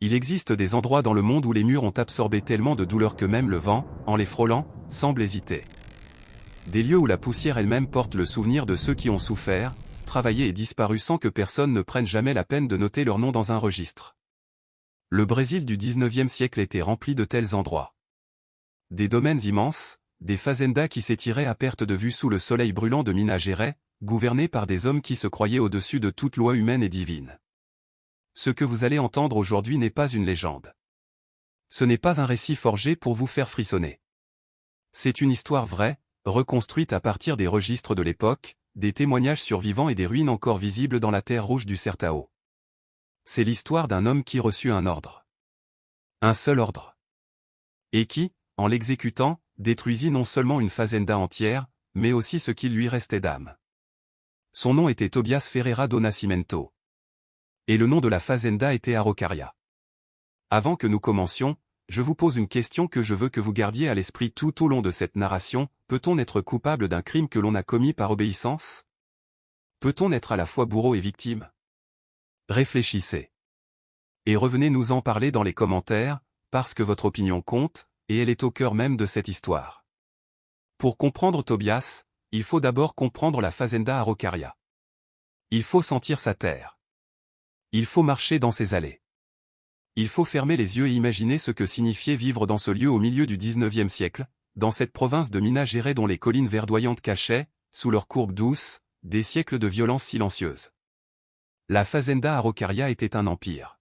Il existe des endroits dans le monde où les murs ont absorbé tellement de douleur que même le vent, en les frôlant, semble hésiter. Des lieux où la poussière elle-même porte le souvenir de ceux qui ont souffert, travaillé et disparu sans que personne ne prenne jamais la peine de noter leur nom dans un registre. Le Brésil du XIXe siècle était rempli de tels endroits. Des domaines immenses, des fazendas qui s'étiraient à perte de vue sous le soleil brûlant de Minas Gerais, gouvernés par des hommes qui se croyaient au-dessus de toute loi humaine et divine. Ce que vous allez entendre aujourd'hui n'est pas une légende. Ce n'est pas un récit forgé pour vous faire frissonner. C'est une histoire vraie, reconstruite à partir des registres de l'époque, des témoignages survivants et des ruines encore visibles dans la terre rouge du Sertão. C'est l'histoire d'un homme qui reçut un ordre. Un seul ordre. Et qui, en l'exécutant, détruisit non seulement une fazenda entière, mais aussi ce qui lui restait d'âme. Son nom était Tobias Ferreira do Nascimento. Et le nom de la fazenda était Araucaria. Avant que nous commencions, je vous pose une question que je veux que vous gardiez à l'esprit tout au long de cette narration: peut-on être coupable d'un crime que l'on a commis par obéissance? Peut-on être à la fois bourreau et victime? Réfléchissez. Et revenez nous en parler dans les commentaires, parce que votre opinion compte, et elle est au cœur même de cette histoire. Pour comprendre Tobias, il faut d'abord comprendre la fazenda Araucaria. Il faut sentir sa terre. Il faut marcher dans ses allées. Il faut fermer les yeux et imaginer ce que signifiait vivre dans ce lieu au milieu du XIXe siècle, dans cette province de Minas Gerais dont les collines verdoyantes cachaient, sous leurs courbes douces, des siècles de violence silencieuse. La fazenda Araucaria était un empire.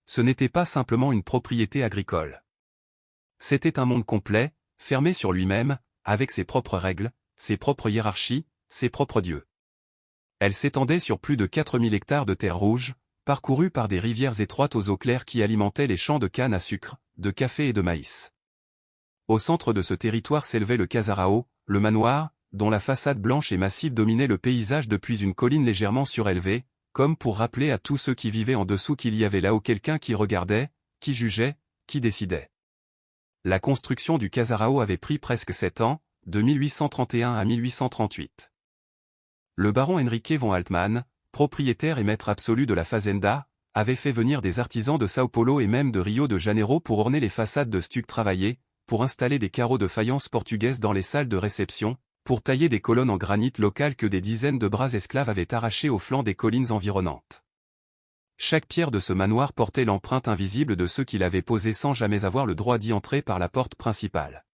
Ce n'était pas simplement une propriété agricole. C'était un monde complet, fermé sur lui-même, avec ses propres règles, ses propres hiérarchies, ses propres dieux. Elle s'étendait sur plus de 4000 hectares de terre rouge, parcourue par des rivières étroites aux eaux claires qui alimentaient les champs de canne à sucre, de café et de maïs. Au centre de ce territoire s'élevait le Casarão, le manoir, dont la façade blanche et massive dominait le paysage depuis une colline légèrement surélevée, comme pour rappeler à tous ceux qui vivaient en dessous qu'il y avait là-haut quelqu'un qui regardait, qui jugeait, qui décidait. La construction du Casarão avait pris presque 7 ans, de 1831 à 1838. Le baron Henrique von Altmann, propriétaire et maître absolu de la fazenda, avait fait venir des artisans de São Paulo et même de Rio de Janeiro pour orner les façades de stuc travaillé, pour installer des carreaux de faïence portugaise dans les salles de réception, pour tailler des colonnes en granit local que des dizaines de bras esclaves avaient arrachées au flanc des collines environnantes. Chaque pierre de ce manoir portait l'empreinte invisible de ceux qui l'avaient posé sans jamais avoir le droit d'y entrer par la porte principale.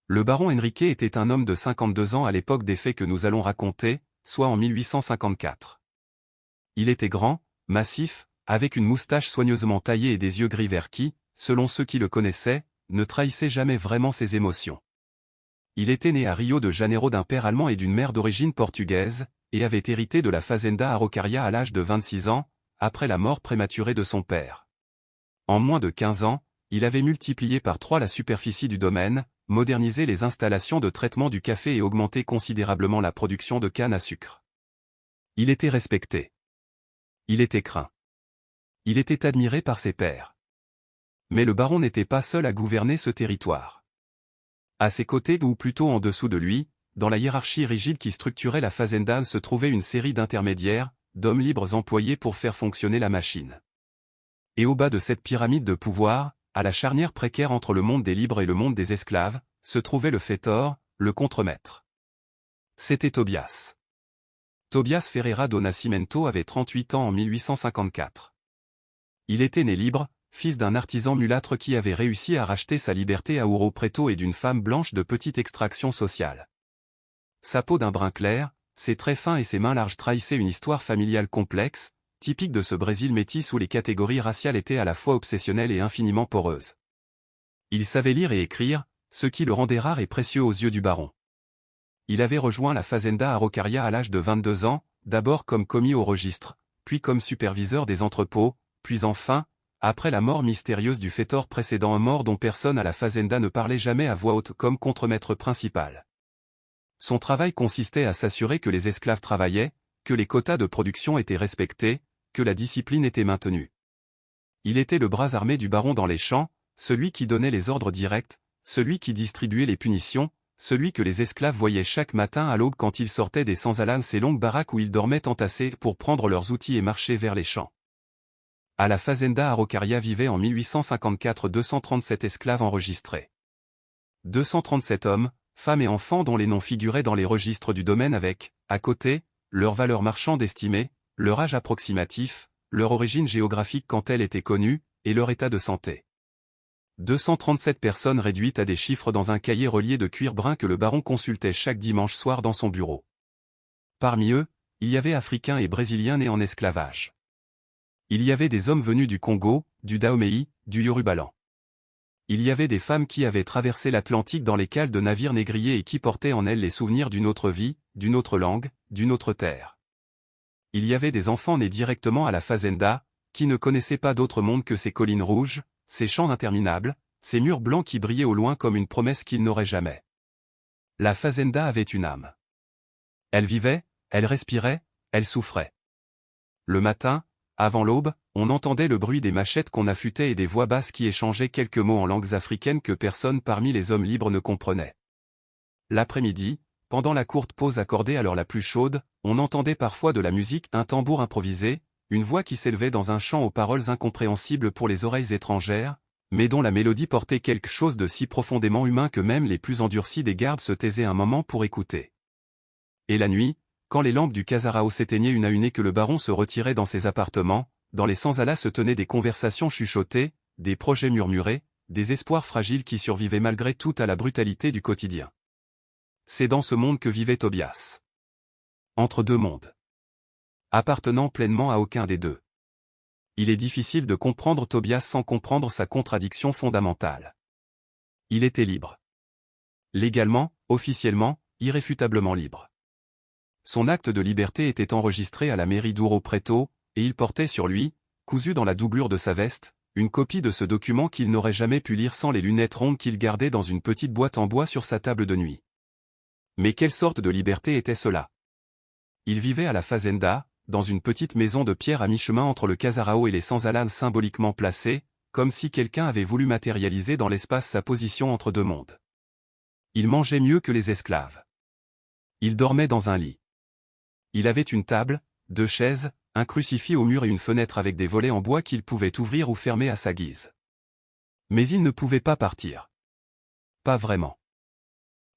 Le baron Henrique était un homme de 52 ans à l'époque des faits que nous allons raconter, soit en 1854. Il était grand, massif, avec une moustache soigneusement taillée et des yeux gris verts qui, selon ceux qui le connaissaient, ne trahissaient jamais vraiment ses émotions. Il était né à Rio de Janeiro d'un père allemand et d'une mère d'origine portugaise, et avait hérité de la fazenda Araucaria à l'âge de 26 ans, après la mort prématurée de son père. En moins de 15 ans, il avait multiplié par 3 la superficie du domaine, modernisé les installations de traitement du café et augmenté considérablement la production de canne à sucre. Il était respecté. Il était craint. Il était admiré par ses pairs. Mais le baron n'était pas seul à gouverner ce territoire. À ses côtés ou plutôt en dessous de lui, dans la hiérarchie rigide qui structurait la fazenda se trouvait une série d'intermédiaires, d'hommes libres employés pour faire fonctionner la machine. Et au bas de cette pyramide de pouvoir, à la charnière précaire entre le monde des libres et le monde des esclaves, se trouvait le faitor, le contremaître. C'était Tobias. Tobias Ferreira do Nascimento avait 38 ans en 1854. Il était né libre, fils d'un artisan mulâtre qui avait réussi à racheter sa liberté à Ouro Preto et d'une femme blanche de petite extraction sociale. Sa peau d'un brun clair, ses traits fins et ses mains larges trahissaient une histoire familiale complexe, typique de ce Brésil métis où les catégories raciales étaient à la fois obsessionnelles et infiniment poreuses. Il savait lire et écrire, ce qui le rendait rare et précieux aux yeux du baron. Il avait rejoint la fazenda Araucaria à l'âge de 22 ans, d'abord comme commis au registre, puis comme superviseur des entrepôts, puis enfin, après la mort mystérieuse du faitor précédent, un mort dont personne à la fazenda ne parlait jamais à voix haute, comme contremaître principal. Son travail consistait à s'assurer que les esclaves travaillaient, que les quotas de production étaient respectés, que la discipline était maintenue. Il était le bras armé du baron dans les champs, celui qui donnait les ordres directs, celui qui distribuait les punitions, celui que les esclaves voyaient chaque matin à l'aube quand ils sortaient des sans-âlanes, ces longues baraques où ils dormaient entassés pour prendre leurs outils et marcher vers les champs. À la Fazenda Araucaria vivaient en 1854 237 esclaves enregistrés. 237 hommes, femmes et enfants dont les noms figuraient dans les registres du domaine avec, à côté, leur valeur marchande estimée, leur âge approximatif, leur origine géographique quand elle était connue, et leur état de santé. 237 personnes réduites à des chiffres dans un cahier relié de cuir brun que le baron consultait chaque dimanche soir dans son bureau. Parmi eux, il y avait Africains et Brésiliens nés en esclavage. Il y avait des hommes venus du Congo, du Dahomey, du Yorubaland. Il y avait des femmes qui avaient traversé l'Atlantique dans les cales de navires négriers et qui portaient en elles les souvenirs d'une autre vie, d'une autre langue, d'une autre terre. Il y avait des enfants nés directement à la Fazenda, qui ne connaissaient pas d'autre monde que ces collines rouges, ces champs interminables, ces murs blancs qui brillaient au loin comme une promesse qu'ils n'auraient jamais. La Fazenda avait une âme. Elle vivait, elle respirait, elle souffrait. Le matin, avant l'aube, on entendait le bruit des machettes qu'on affûtait et des voix basses qui échangeaient quelques mots en langues africaines que personne parmi les hommes libres ne comprenait. L'après-midi, pendant la courte pause accordée à l'heure la plus chaude, on entendait parfois de la musique, un tambour improvisé, une voix qui s'élevait dans un chant aux paroles incompréhensibles pour les oreilles étrangères, mais dont la mélodie portait quelque chose de si profondément humain que même les plus endurcis des gardes se taisaient un moment pour écouter. Et la nuit, quand les lampes du Casarao s'éteignaient une à une et que le baron se retirait dans ses appartements, dans les sans-alas se tenaient des conversations chuchotées, des projets murmurés, des espoirs fragiles qui survivaient malgré tout à la brutalité du quotidien. C'est dans ce monde que vivait Tobias. Entre deux mondes. Appartenant pleinement à aucun des deux. Il est difficile de comprendre Tobias sans comprendre sa contradiction fondamentale. Il était libre. Légalement, officiellement, irréfutablement libre. Son acte de liberté était enregistré à la mairie d'Ouro Preto, et il portait sur lui, cousu dans la doublure de sa veste, une copie de ce document qu'il n'aurait jamais pu lire sans les lunettes rondes qu'il gardait dans une petite boîte en bois sur sa table de nuit. Mais quelle sorte de liberté était cela? Il vivait à la Fazenda, dans une petite maison de pierre à mi-chemin entre le Casarao et les sans-alas symboliquement placés, comme si quelqu'un avait voulu matérialiser dans l'espace sa position entre deux mondes. Il mangeait mieux que les esclaves. Il dormait dans un lit. Il avait une table, deux chaises, un crucifix au mur et une fenêtre avec des volets en bois qu'il pouvait ouvrir ou fermer à sa guise. Mais il ne pouvait pas partir. Pas vraiment.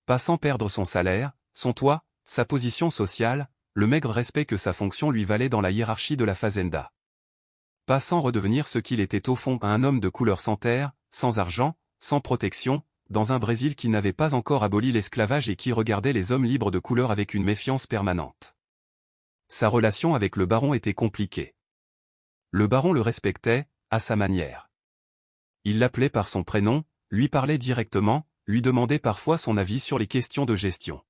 Pas sans perdre son salaire, son toit, sa position sociale, le maigre respect que sa fonction lui valait dans la hiérarchie de la Fazenda. Pas sans redevenir ce qu'il était au fond, un homme de couleur sans terre, sans argent, sans protection, dans un Brésil qui n'avait pas encore aboli l'esclavage et qui regardait les hommes libres de couleur avec une méfiance permanente. Sa relation avec le baron était compliquée. Le baron le respectait, à sa manière. Il l'appelait par son prénom, lui parlait directement, lui demandait parfois son avis sur les questions de gestion.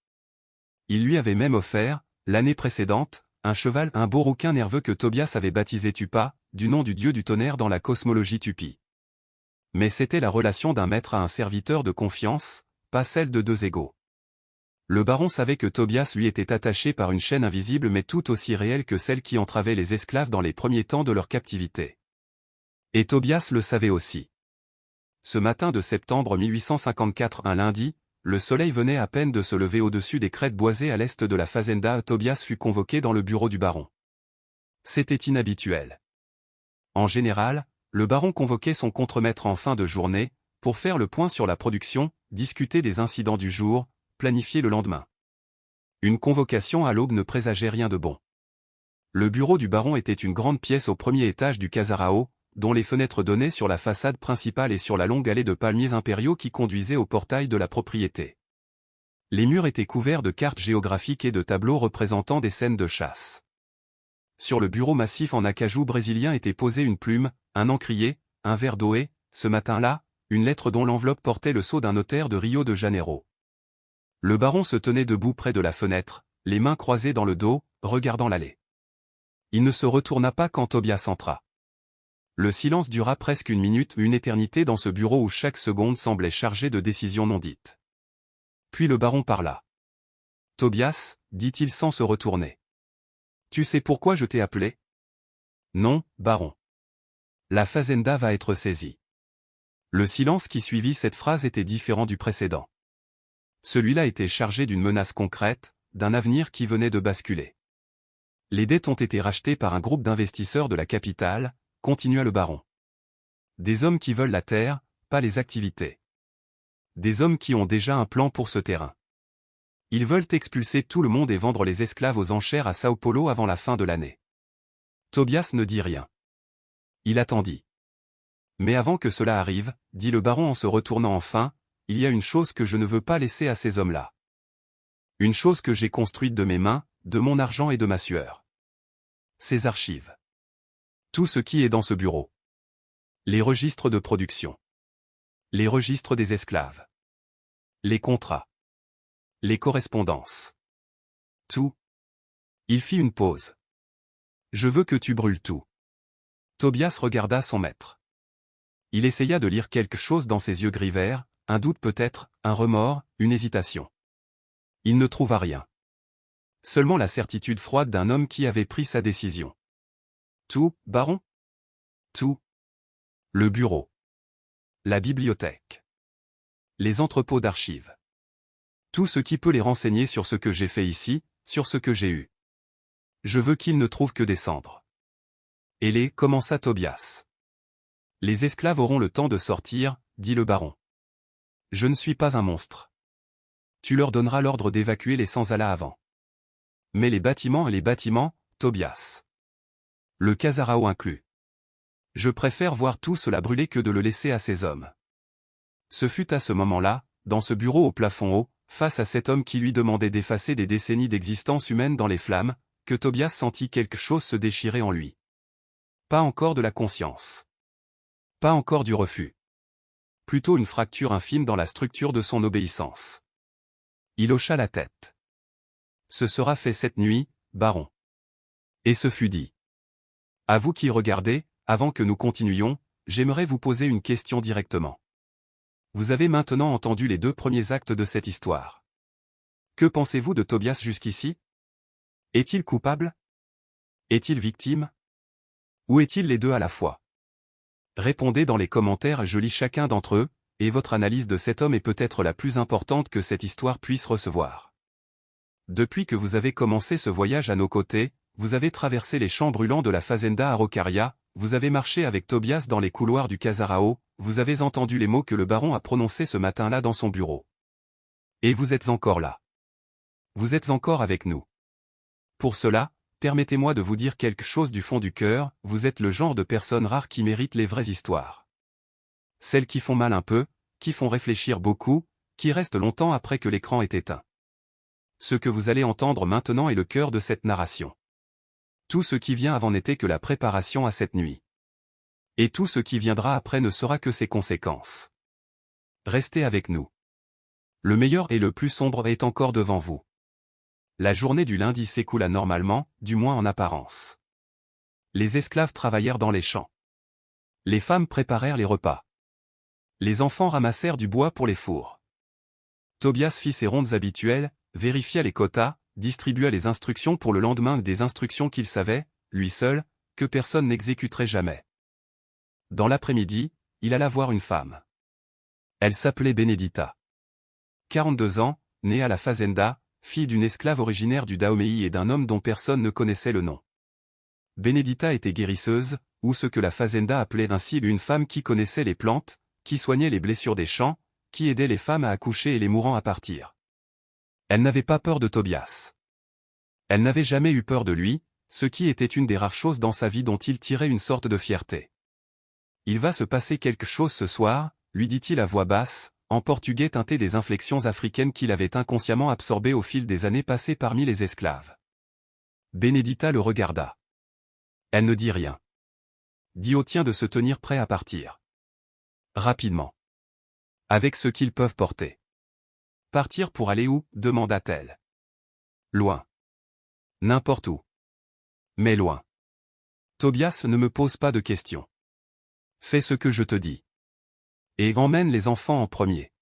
Il lui avait même offert, l'année précédente, un cheval, un beau rouquin nerveux que Tobias avait baptisé Tupa, du nom du dieu du tonnerre dans la cosmologie Tupi. Mais c'était la relation d'un maître à un serviteur de confiance, pas celle de deux égaux. Le baron savait que Tobias lui était attaché par une chaîne invisible mais tout aussi réelle que celle qui entravait les esclaves dans les premiers temps de leur captivité. Et Tobias le savait aussi. Ce matin de septembre 1854, un lundi, le soleil venait à peine de se lever au-dessus des crêtes boisées à l'est de la Fazenda. Tobias fut convoqué dans le bureau du baron. C'était inhabituel. En général, le baron convoquait son contremaître en fin de journée, pour faire le point sur la production, discuter des incidents du jour, planifier le lendemain. Une convocation à l'aube ne présageait rien de bon. Le bureau du baron était une grande pièce au premier étage du Casarao, dont les fenêtres donnaient sur la façade principale et sur la longue allée de palmiers impériaux qui conduisait au portail de la propriété. Les murs étaient couverts de cartes géographiques et de tableaux représentant des scènes de chasse. Sur le bureau massif en acajou brésilien était posée une plume, un encrier, un verre d'eau et, ce matin-là, une lettre dont l'enveloppe portait le sceau d'un notaire de Rio de Janeiro. Le baron se tenait debout près de la fenêtre, les mains croisées dans le dos, regardant l'allée. Il ne se retourna pas quand Tobias entra. Le silence dura presque une minute, une éternité dans ce bureau où chaque seconde semblait chargée de décisions non dites. Puis le baron parla. « Tobias, dit-il sans se retourner. Tu sais pourquoi je t'ai appelé ? » « Non, baron. La Fazenda va être saisie. » Le silence qui suivit cette phrase était différent du précédent. Celui-là était chargé d'une menace concrète, d'un avenir qui venait de basculer. Les dettes ont été rachetées par un groupe d'investisseurs de la capitale, continua le baron. Des hommes qui veulent la terre, pas les activités. Des hommes qui ont déjà un plan pour ce terrain. Ils veulent expulser tout le monde et vendre les esclaves aux enchères à Sao Paulo avant la fin de l'année. Tobias ne dit rien. Il attendit. Mais avant que cela arrive, dit le baron en se retournant enfin, il y a une chose que je ne veux pas laisser à ces hommes-là. Une chose que j'ai construite de mes mains, de mon argent et de ma sueur. Ces archives. Tout ce qui est dans ce bureau. Les registres de production. Les registres des esclaves. Les contrats. Les correspondances. Tout. Il fit une pause. Je veux que tu brûles tout. Tobias regarda son maître. Il essaya de lire quelque chose dans ses yeux gris verts, un doute peut-être, un remords, une hésitation. Il ne trouva rien. Seulement la certitude froide d'un homme qui avait pris sa décision. Tout, baron? Tout. Le bureau. La bibliothèque. Les entrepôts d'archives. Tout ce qui peut les renseigner sur ce que j'ai fait ici, sur ce que j'ai eu. Je veux qu'ils ne trouvent que des cendres. Et commença Tobias. Les esclaves auront le temps de sortir, dit le baron. Je ne suis pas un monstre. Tu leur donneras l'ordre d'évacuer les sans-Allah avant. Mais les bâtiments, Tobias. Le Casarao inclus. Je préfère voir tout cela brûler que de le laisser à ces hommes. Ce fut à ce moment-là, dans ce bureau au plafond haut, face à cet homme qui lui demandait d'effacer des décennies d'existence humaine dans les flammes, que Tobias sentit quelque chose se déchirer en lui. Pas encore de la conscience. Pas encore du refus. Plutôt une fracture infime dans la structure de son obéissance. Il hocha la tête. Ce sera fait cette nuit, baron. Et ce fut dit. À vous qui regardez, avant que nous continuions, j'aimerais vous poser une question directement. Vous avez maintenant entendu les 2 premiers actes de cette histoire. Que pensez-vous de Tobias jusqu'ici? Est-il coupable? Est-il victime? Ou est-il les deux à la fois? Répondez dans les commentaires, je lis chacun d'entre eux, et votre analyse de cet homme est peut-être la plus importante que cette histoire puisse recevoir. Depuis que vous avez commencé ce voyage à nos côtés, vous avez traversé les champs brûlants de la Fazenda Araucaria, vous avez marché avec Tobias dans les couloirs du Casarao, vous avez entendu les mots que le baron a prononcés ce matin-là dans son bureau. Et vous êtes encore là. Vous êtes encore avec nous. Pour cela, permettez-moi de vous dire quelque chose du fond du cœur, vous êtes le genre de personnes rares qui méritent les vraies histoires. Celles qui font mal un peu, qui font réfléchir beaucoup, qui restent longtemps après que l'écran est éteint. Ce que vous allez entendre maintenant est le cœur de cette narration. Tout ce qui vient avant n'était que la préparation à cette nuit. Et tout ce qui viendra après ne sera que ses conséquences. Restez avec nous. Le meilleur et le plus sombre est encore devant vous. La journée du lundi s'écoula normalement, du moins en apparence. Les esclaves travaillèrent dans les champs. Les femmes préparèrent les repas. Les enfants ramassèrent du bois pour les fours. Tobias fit ses rondes habituelles, vérifia les quotas, distribua les instructions pour le lendemain, des instructions qu'il savait, lui seul, que personne n'exécuterait jamais. Dans l'après-midi, il alla voir une femme. Elle s'appelait Benedita. 42 ans, née à la Fazenda, fille d'une esclave originaire du Dahomey et d'un homme dont personne ne connaissait le nom. Benedita était guérisseuse, ou ce que la Fazenda appelait ainsi une femme qui connaissait les plantes, qui soignait les blessures des champs, qui aidait les femmes à accoucher et les mourants à partir. Elle n'avait pas peur de Tobias. Elle n'avait jamais eu peur de lui, ce qui était une des rares choses dans sa vie dont il tirait une sorte de fierté. « Il va se passer quelque chose ce soir », lui dit-il à voix basse, en portugais teinté des inflexions africaines qu'il avait inconsciemment absorbées au fil des années passées parmi les esclaves. Benedita le regarda. Elle ne dit rien. Dit au tien de se tenir prêt à partir. Rapidement. Avec ce qu'ils peuvent porter. Partir pour aller où, demanda-t-elle. Loin. N'importe où. Mais loin. Tobias, ne me pose pas de questions. Fais ce que je te dis. Et emmène les enfants en premier.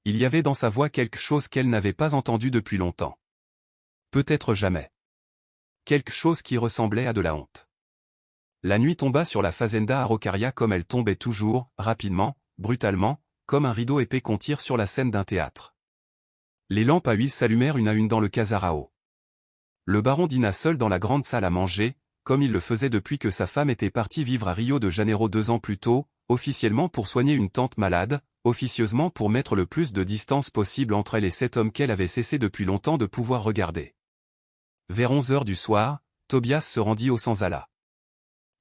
Il y avait dans sa voix quelque chose qu'elle n'avait pas entendu depuis longtemps. Peut-être jamais. Quelque chose qui ressemblait à de la honte. La nuit tomba sur la Fazenda Araucaria comme elle tombait toujours, rapidement, brutalement, comme un rideau épais qu'on tire sur la scène d'un théâtre. Les lampes à huile s'allumèrent une à une dans le Casarao. Le baron dîna seul dans la grande salle à manger, comme il le faisait depuis que sa femme était partie vivre à Rio de Janeiro 2 ans plus tôt, officiellement pour soigner une tante malade, officieusement pour mettre le plus de distance possible entre elle et cet homme qu'elle avait cessé depuis longtemps de pouvoir regarder. Vers 11 heures du soir, Tobias se rendit au Senzala.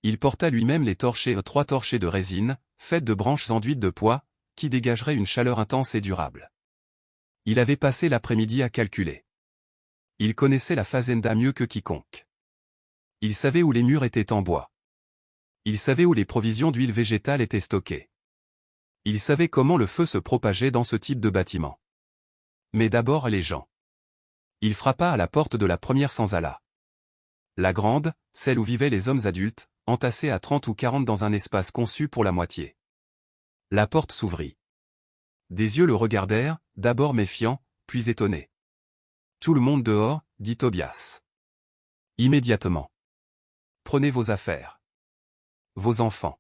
Il porta lui-même les torchets, 3 torchets de résine, faites de branches enduites de pois, qui dégageraient une chaleur intense et durable. Il avait passé l'après-midi à calculer. Il connaissait la fazenda mieux que quiconque. Il savait où les murs étaient en bois. Il savait où les provisions d'huile végétale étaient stockées. Il savait comment le feu se propageait dans ce type de bâtiment. Mais d'abord les gens. Il frappa à la porte de la première Senzala. La grande, celle où vivaient les hommes adultes, entassés à 30 ou 40 dans un espace conçu pour la moitié. La porte s'ouvrit. Des yeux le regardèrent, d'abord méfiants, puis étonnés. « Tout le monde dehors » dit Tobias. « Immédiatement. Prenez vos affaires. Vos enfants.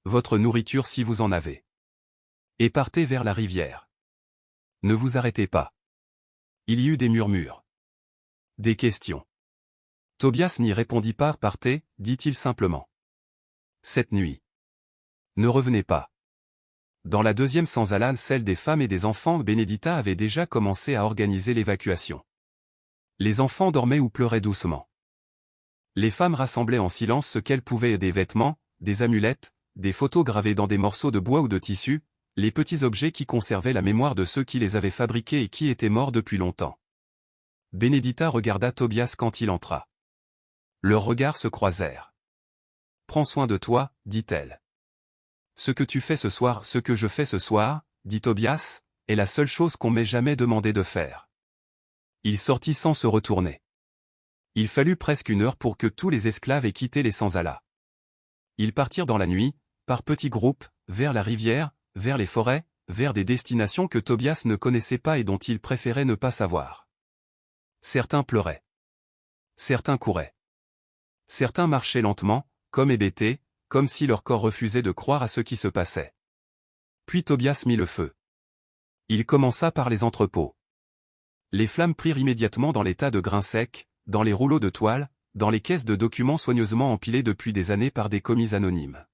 Votre nourriture si vous en avez. Et partez vers la rivière. Ne vous arrêtez pas. » Il y eut des murmures. Des questions. Tobias n'y répondit pas. « Partez » dit-il simplement. « Cette nuit. Ne revenez pas. » Dans la deuxième Senzala, celle des femmes et des enfants, Benedita avait déjà commencé à organiser l'évacuation. Les enfants dormaient ou pleuraient doucement. Les femmes rassemblaient en silence ce qu'elles pouvaient, des vêtements, des amulettes, des photos gravées dans des morceaux de bois ou de tissu, les petits objets qui conservaient la mémoire de ceux qui les avaient fabriqués et qui étaient morts depuis longtemps. Benedita regarda Tobias quand il entra. Leurs regards se croisèrent. « Prends soin de toi, dit-elle. Ce que tu fais ce soir, ce que je fais ce soir, dit Tobias, est la seule chose qu'on m'ait jamais demandé de faire. » Il sortit sans se retourner. Il fallut presque 1 heure pour que tous les esclaves aient quitté les Senzala. Ils partirent dans la nuit, par petits groupes, vers la rivière, vers les forêts, vers des destinations que Tobias ne connaissait pas et dont il préférait ne pas savoir. Certains pleuraient. Certains couraient. Certains marchaient lentement, comme hébétés, comme si leur corps refusait de croire à ce qui se passait. Puis Tobias mit le feu. Il commença par les entrepôts. Les flammes prirent immédiatement dans les tas de grains secs, dans les rouleaux de toile, dans les caisses de documents soigneusement empilés depuis des années par des commis anonymes.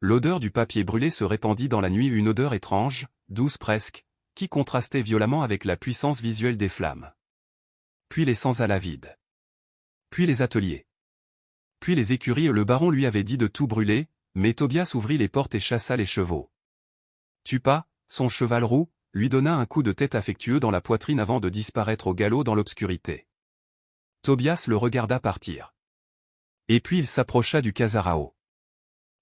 L'odeur du papier brûlé se répandit dans la nuit, une odeur étrange, douce presque, qui contrastait violemment avec la puissance visuelle des flammes. Puis les Senzala vides. Puis les ateliers. Puis les écuries. Le baron lui avait dit de tout brûler, mais Tobias ouvrit les portes et chassa les chevaux. Tupa, son cheval roux, lui donna un coup de tête affectueux dans la poitrine avant de disparaître au galop dans l'obscurité. Tobias le regarda partir. Et puis il s'approcha du casarao.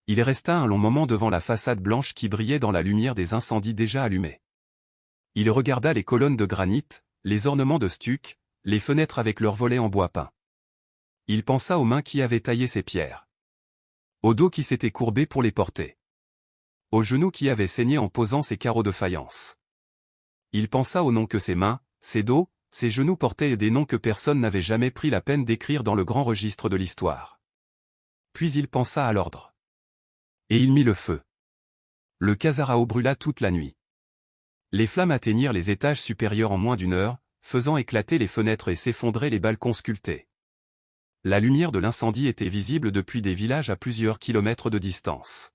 Il resta un long moment devant la façade blanche qui brillait dans la lumière des incendies déjà allumés. Il regarda les colonnes de granit, les ornements de stuc, les fenêtres avec leurs volets en bois peint. Il pensa aux mains qui avaient taillé ces pierres. Au dos qui s'était courbé pour les porter. Aux genoux qui avaient saigné en posant ces carreaux de faïence. Il pensa aux noms que ses mains, ses dos, ses genoux portaient et des noms que personne n'avait jamais pris la peine d'écrire dans le grand registre de l'histoire. Puis il pensa à l'ordre. Et il mit le feu. Le casarao brûla toute la nuit. Les flammes atteignirent les étages supérieurs en moins d'1 heure, faisant éclater les fenêtres et s'effondrer les balcons sculptés. La lumière de l'incendie était visible depuis des villages à plusieurs kilomètres de distance.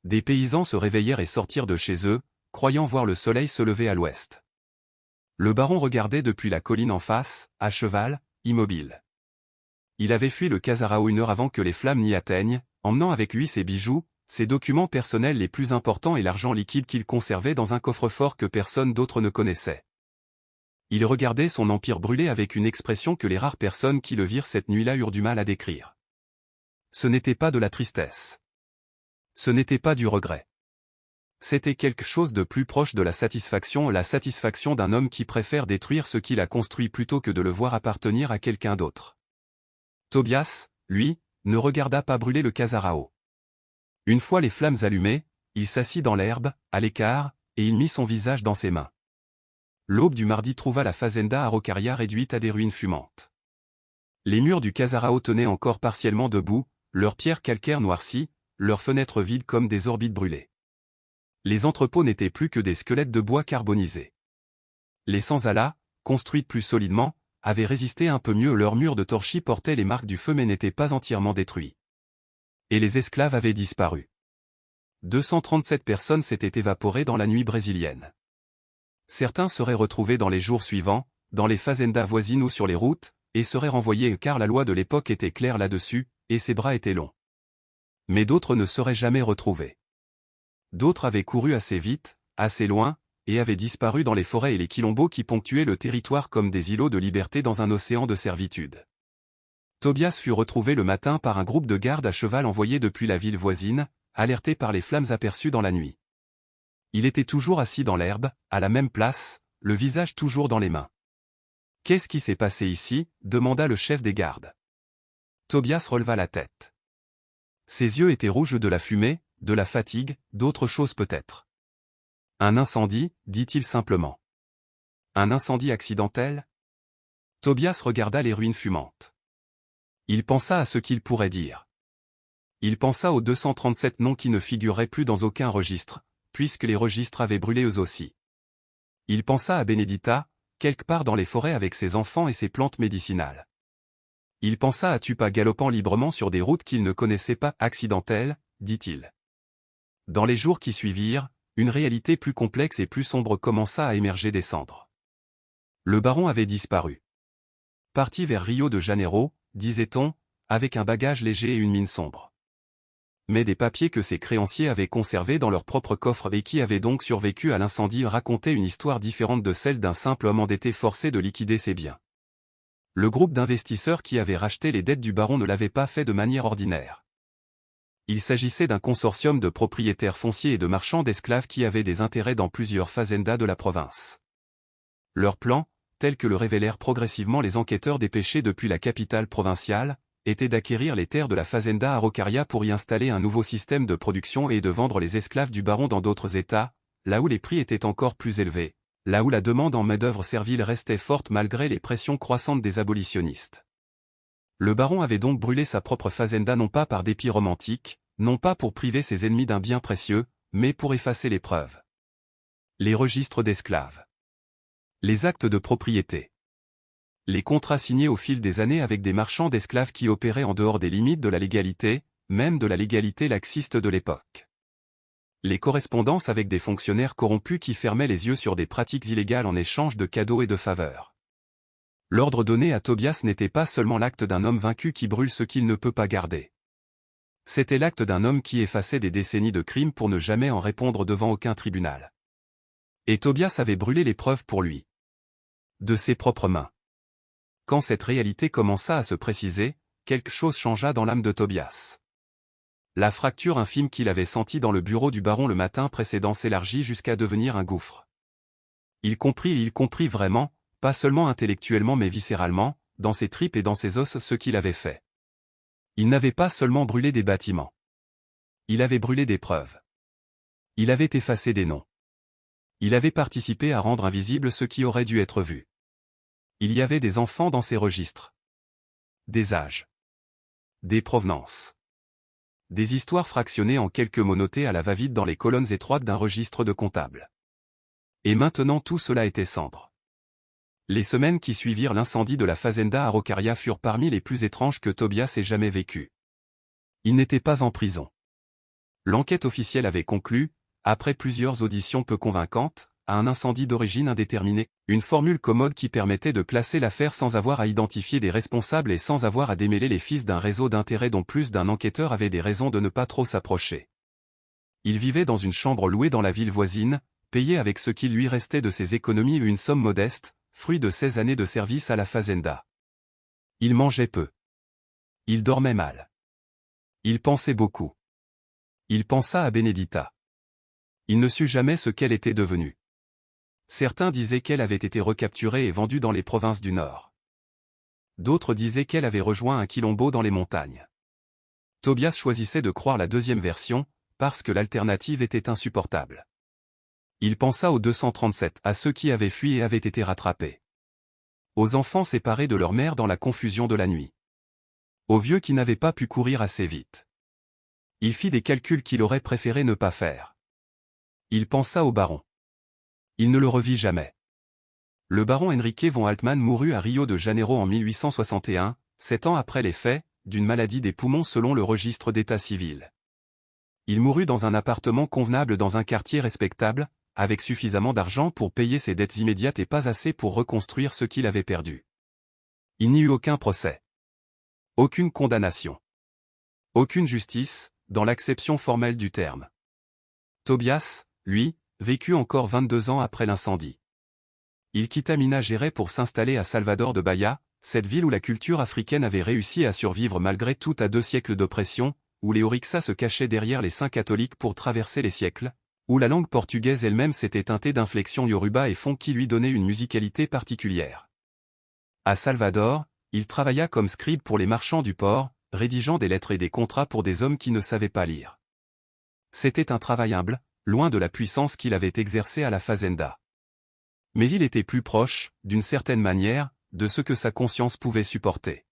Des paysans se réveillèrent et sortirent de chez eux, croyant voir le soleil se lever à l'ouest. Le baron regardait depuis la colline en face, à cheval, immobile. Il avait fui le casarao 1 heure avant que les flammes n'y atteignent, emmenant avec lui ses bijoux, ses documents personnels les plus importants et l'argent liquide qu'il conservait dans un coffre-fort que personne d'autre ne connaissait. Il regardait son empire brûler avec une expression que les rares personnes qui le virent cette nuit-là eurent du mal à décrire. Ce n'était pas de la tristesse. Ce n'était pas du regret. C'était quelque chose de plus proche de la satisfaction d'un homme qui préfère détruire ce qu'il a construit plutôt que de le voir appartenir à quelqu'un d'autre. Tobias, lui, ne regarda pas brûler le casarao. Une fois les flammes allumées, il s'assit dans l'herbe, à l'écart, et il mit son visage dans ses mains. L'aube du mardi trouva la fazenda Araucaria réduite à des ruines fumantes. Les murs du casarao tenaient encore partiellement debout, leurs pierres calcaires noircies, leurs fenêtres vides comme des orbites brûlées. Les entrepôts n'étaient plus que des squelettes de bois carbonisés. Les Senzala, construites plus solidement, avaient résisté un peu mieux. Leurs murs de torchis portaient les marques du feu mais n'étaient pas entièrement détruits. Et les esclaves avaient disparu. 237 personnes s'étaient évaporées dans la nuit brésilienne. Certains seraient retrouvés dans les jours suivants, dans les fazendas voisines ou sur les routes, et seraient renvoyés car la loi de l'époque était claire là-dessus, et ses bras étaient longs. Mais d'autres ne seraient jamais retrouvés. D'autres avaient couru assez vite, assez loin, et avaient disparu dans les forêts et les quilombos qui ponctuaient le territoire comme des îlots de liberté dans un océan de servitude. Tobias fut retrouvé le matin par un groupe de gardes à cheval envoyé depuis la ville voisine, alerté par les flammes aperçues dans la nuit. Il était toujours assis dans l'herbe, à la même place, le visage toujours dans les mains. « Qu'est-ce qui s'est passé ici » demanda le chef des gardes. Tobias releva la tête. Ses yeux étaient rouges de la fumée, de la fatigue, d'autre chose peut-être. « Un incendie » dit-il simplement. « Un incendie accidentel » Tobias regarda les ruines fumantes. Il pensa à ce qu'il pourrait dire. Il pensa aux 237 noms qui ne figuraient plus dans aucun registre, puisque les registres avaient brûlé eux aussi. Il pensa à Benedita, quelque part dans les forêts avec ses enfants et ses plantes médicinales. Il pensa à Tupa galopant librement sur des routes qu'il ne connaissait pas. Accidentelles, dit-il. Dans les jours qui suivirent, une réalité plus complexe et plus sombre commença à émerger des cendres. Le baron avait disparu. Parti vers Rio de Janeiro, disait-on, avec un bagage léger et une mine sombre. Mais des papiers que ses créanciers avaient conservés dans leur propre coffre et qui avaient donc survécu à l'incendie racontaient une histoire différente de celle d'un simple homme endetté forcé de liquider ses biens. Le groupe d'investisseurs qui avait racheté les dettes du baron ne l'avait pas fait de manière ordinaire. Il s'agissait d'un consortium de propriétaires fonciers et de marchands d'esclaves qui avaient des intérêts dans plusieurs fazendas de la province. Leur plan, tel que le révélèrent progressivement les enquêteurs dépêchés depuis la capitale provinciale, était d'acquérir les terres de la fazenda Araucaria pour y installer un nouveau système de production et de vendre les esclaves du baron dans d'autres États, là où les prix étaient encore plus élevés, là où la demande en main-d'œuvre servile restait forte malgré les pressions croissantes des abolitionnistes. Le baron avait donc brûlé sa propre fazenda non pas par dépit romantique, non pas pour priver ses ennemis d'un bien précieux, mais pour effacer les preuves. Les registres d'esclaves. Les actes de propriété. Les contrats signés au fil des années avec des marchands d'esclaves qui opéraient en dehors des limites de la légalité, même de la légalité laxiste de l'époque. Les correspondances avec des fonctionnaires corrompus qui fermaient les yeux sur des pratiques illégales en échange de cadeaux et de faveurs. L'ordre donné à Tobias n'était pas seulement l'acte d'un homme vaincu qui brûle ce qu'il ne peut pas garder. C'était l'acte d'un homme qui effaçait des décennies de crimes pour ne jamais en répondre devant aucun tribunal. Et Tobias avait brûlé les preuves pour lui. De ses propres mains. Quand cette réalité commença à se préciser, quelque chose changea dans l'âme de Tobias. La fracture infime qu'il avait sentie dans le bureau du baron le matin précédent s'élargit jusqu'à devenir un gouffre. Il comprit vraiment, pas seulement intellectuellement mais viscéralement, dans ses tripes et dans ses os ce qu'il avait fait. Il n'avait pas seulement brûlé des bâtiments. Il avait brûlé des preuves. Il avait effacé des noms. Il avait participé à rendre invisible ce qui aurait dû être vu. Il y avait des enfants dans ces registres. Des âges. Des provenances. Des histoires fractionnées en quelques mots notés à la va-vite dans les colonnes étroites d'un registre de comptable. Et maintenant tout cela était cendre. Les semaines qui suivirent l'incendie de la fazenda Araucaria furent parmi les plus étranges que Tobias ait jamais vécues. Il n'était pas en prison. L'enquête officielle avait conclu, après plusieurs auditions peu convaincantes, à un incendie d'origine indéterminée, une formule commode qui permettait de classer l'affaire sans avoir à identifier des responsables et sans avoir à démêler les fils d'un réseau d'intérêts dont plus d'un enquêteur avait des raisons de ne pas trop s'approcher. Il vivait dans une chambre louée dans la ville voisine, payé avec ce qui lui restait de ses économies une somme modeste, fruit de 16 années de service à la fazenda. Il mangeait peu. Il dormait mal. Il pensait beaucoup. Il pensa à Benedita. Il ne sut jamais ce qu'elle était devenue. Certains disaient qu'elle avait été recapturée et vendue dans les provinces du Nord. D'autres disaient qu'elle avait rejoint un quilombo dans les montagnes. Tobias choisissait de croire la deuxième version, parce que l'alternative était insupportable. Il pensa aux 237, à ceux qui avaient fui et avaient été rattrapés. Aux enfants séparés de leur mère dans la confusion de la nuit. Aux vieux qui n'avaient pas pu courir assez vite. Il fit des calculs qu'il aurait préféré ne pas faire. Il pensa au baron. Il ne le revit jamais. Le baron Henrique von Altmann mourut à Rio de Janeiro en 1861, 7 ans après les faits, d'une maladie des poumons selon le registre d'état civil. Il mourut dans un appartement convenable dans un quartier respectable, avec suffisamment d'argent pour payer ses dettes immédiates et pas assez pour reconstruire ce qu'il avait perdu. Il n'y eut aucun procès. Aucune condamnation. Aucune justice, dans l'acception formelle du terme. Tobias, lui, vécut encore 22 ans après l'incendie. Il quitta Minas Gerais pour s'installer à Salvador de Bahia, cette ville où la culture africaine avait réussi à survivre malgré tout à 2 siècles d'oppression, où les Orixa se cachaient derrière les saints catholiques pour traverser les siècles, où la langue portugaise elle-même s'était teintée d'inflexions yoruba et fon qui lui donnaient une musicalité particulière. À Salvador, il travailla comme scribe pour les marchands du port, rédigeant des lettres et des contrats pour des hommes qui ne savaient pas lire. C'était un travail humble, loin de la puissance qu'il avait exercée à la fazenda. Mais il était plus proche, d'une certaine manière, de ce que sa conscience pouvait supporter.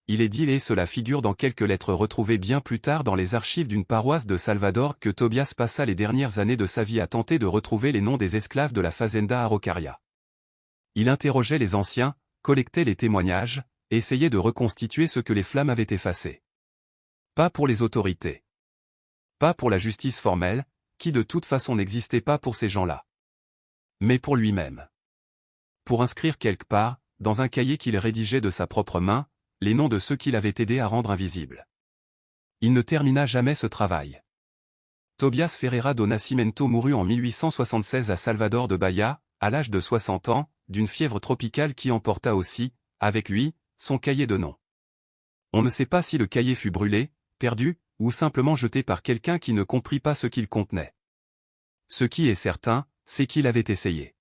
Il est dit et cela figure dans quelques lettres retrouvées bien plus tard dans les archives d'une paroisse de Salvador que Tobias passa les dernières années de sa vie à tenter de retrouver les noms des esclaves de la fazenda Araucaria. Il interrogeait les anciens, collectait les témoignages, essayait de reconstituer ce que les flammes avaient effacé. Pas pour les autorités. Pas pour la justice formelle, qui de toute façon n'existait pas pour ces gens-là. Mais pour lui-même. Pour inscrire quelque part, dans un cahier qu'il rédigeait de sa propre main, les noms de ceux qu'il avait aidé à rendre invisibles. Il ne termina jamais ce travail. Tobias Ferreira do Nascimento mourut en 1876 à Salvador de Bahia, à l'âge de 60 ans, d'une fièvre tropicale qui emporta aussi, avec lui, son cahier de noms. On ne sait pas si le cahier fut brûlé, perdu, ou simplement jeté par quelqu'un qui ne comprit pas ce qu'il contenait. Ce qui est certain, c'est qu'il avait essayé.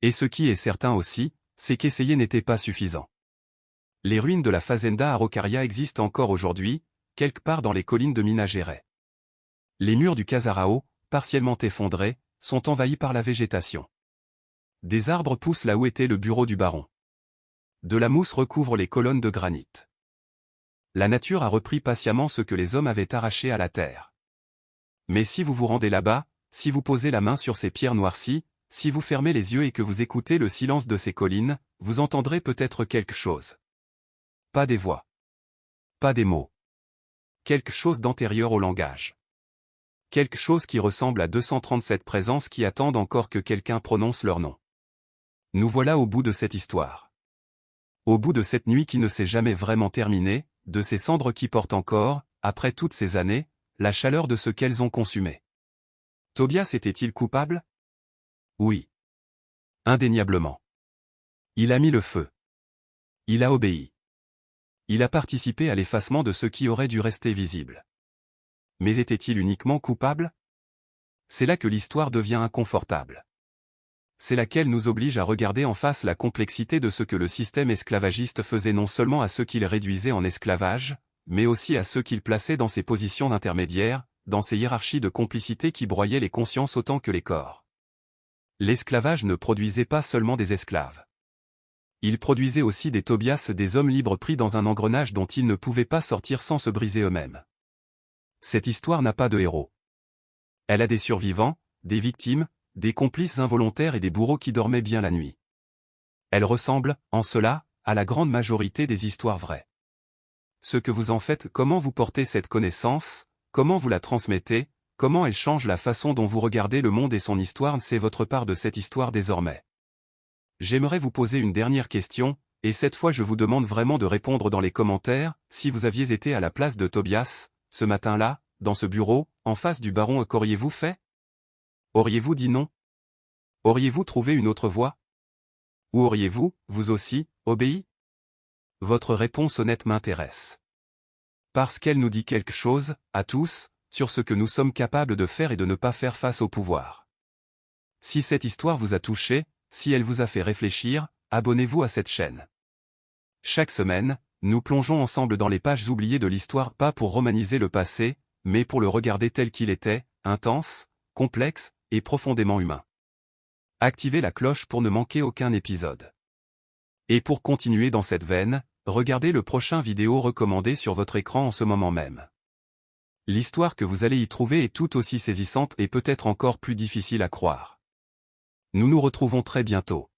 Et ce qui est certain aussi, c'est qu'essayer n'était pas suffisant. Les ruines de la fazenda Araucaria existent encore aujourd'hui, quelque part dans les collines de Minas Gerais. Les murs du Casarao, partiellement effondrés, sont envahis par la végétation. Des arbres poussent là où était le bureau du baron. De la mousse recouvre les colonnes de granit. La nature a repris patiemment ce que les hommes avaient arraché à la terre. Mais si vous vous rendez là-bas, si vous posez la main sur ces pierres noircies, si vous fermez les yeux et que vous écoutez le silence de ces collines, vous entendrez peut-être quelque chose. Pas des voix. Pas des mots. Quelque chose d'antérieur au langage. Quelque chose qui ressemble à 237 présences qui attendent encore que quelqu'un prononce leur nom. Nous voilà au bout de cette histoire. Au bout de cette nuit qui ne s'est jamais vraiment terminée, de ces cendres qui portent encore, après toutes ces années, la chaleur de ce qu'elles ont consumé. Tobias était-il coupable? Oui. Indéniablement. Il a mis le feu. Il a obéi. Il a participé à l'effacement de ce qui aurait dû rester visible. Mais était-il uniquement coupable? C'est là que l'histoire devient inconfortable. C'est laquelle nous oblige à regarder en face la complexité de ce que le système esclavagiste faisait non seulement à ceux qu'il réduisait en esclavage, mais aussi à ceux qu'il plaçait dans ces positions intermédiaires, dans ces hiérarchies de complicité qui broyaient les consciences autant que les corps. L'esclavage ne produisait pas seulement des esclaves. Il produisait aussi des Tobias, des hommes libres pris dans un engrenage dont ils ne pouvaient pas sortir sans se briser eux-mêmes. Cette histoire n'a pas de héros. Elle a des survivants, des victimes, des complices involontaires et des bourreaux qui dormaient bien la nuit. Elle ressemble, en cela, à la grande majorité des histoires vraies. Ce que vous en faites, comment vous portez cette connaissance, comment vous la transmettez, comment elle change la façon dont vous regardez le monde et son histoire, c'est votre part de cette histoire désormais. J'aimerais vous poser une dernière question, et cette fois je vous demande vraiment de répondre dans les commentaires, si vous aviez été à la place de Tobias, ce matin-là, dans ce bureau, en face du baron, qu'auriez-vous fait? Auriez-vous dit non? Auriez-vous trouvé une autre voie? Ou auriez-vous, vous aussi, obéi? Votre réponse honnête m'intéresse. Parce qu'elle nous dit quelque chose, à tous, sur ce que nous sommes capables de faire et de ne pas faire face au pouvoir. Si cette histoire vous a touché, si elle vous a fait réfléchir, abonnez-vous à cette chaîne. Chaque semaine, nous plongeons ensemble dans les pages oubliées de l'histoire, pas pour romaniser le passé, mais pour le regarder tel qu'il était, intense, complexe, et profondément humain. Activez la cloche pour ne manquer aucun épisode. Et pour continuer dans cette veine, regardez le prochain vidéo recommandé sur votre écran en ce moment même. L'histoire que vous allez y trouver est tout aussi saisissante et peut-être encore plus difficile à croire. Nous nous retrouvons très bientôt.